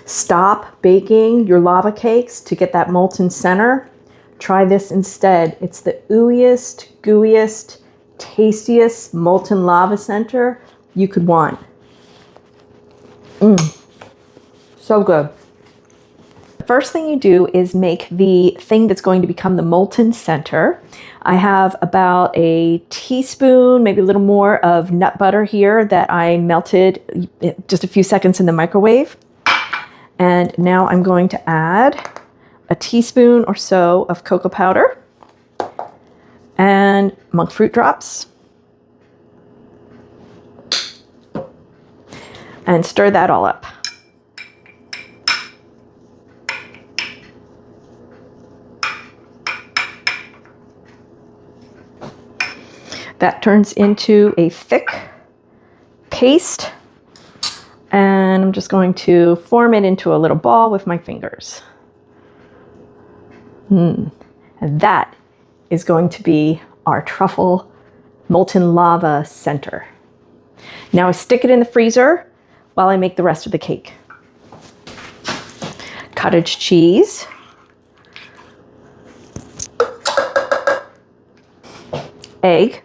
stop baking your lava cakes to get that molten center, try this instead. It's the ooeyest, gooeyest, tastiest molten lava center you could want. So good. The first thing you do is make the thing that's going to become the molten center. I have about a teaspoon, maybe a little more of nut butter here that I melted just a few seconds in the microwave. And now I'm going to add a teaspoon or so of cocoa powder and monk fruit drops. And stir that all up. That turns into a thick paste, and I'm just going to form it into a little ball with my fingers. And that is going to be our truffle molten lava center. Now I stick it in the freezer while I make the rest of the cake. Cottage cheese. Egg.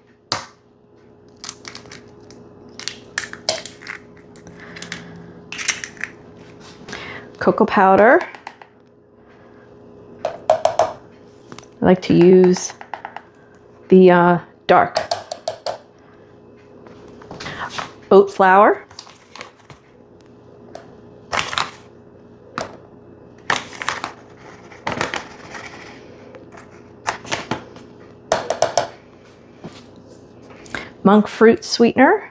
Cocoa powder. I like to use the dark. Oat flour. Monk fruit sweetener.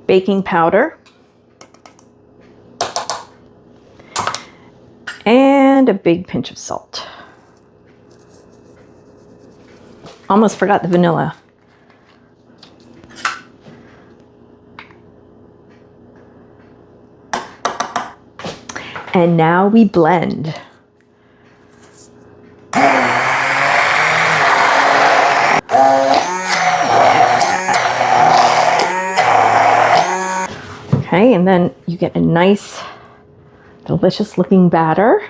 Baking powder. And a big pinch of salt. Almost forgot the vanilla. And now we blend. Okay, and then you get a nice, delicious looking batter.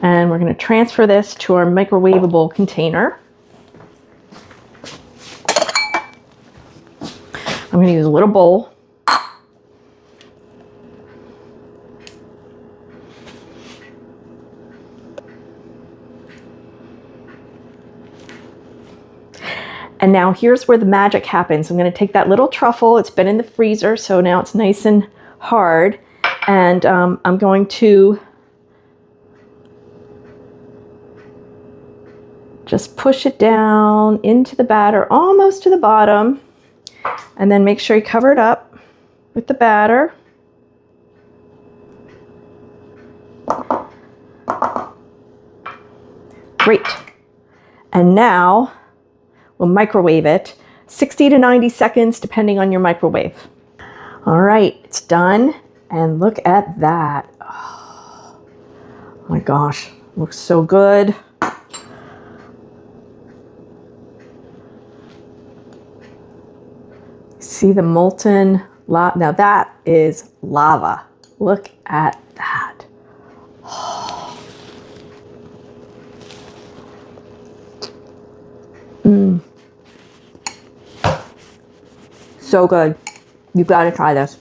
And we're going to transfer this to our microwavable container. I'm going to use a little bowl. And now here's where the magic happens. I'm going to take that little truffle. It's been in the freezer, so now it's nice and hard. And I'm going to just push it down into the batter, almost to the bottom. And then make sure you cover it up with the batter. Great. And now we'll microwave it 60 to 90 seconds, depending on your microwave. All right, it's done. And look at that. Oh my gosh, looks so good. See the molten lava? Now that is lava. Look at that. Oh. So good. You've got to try this.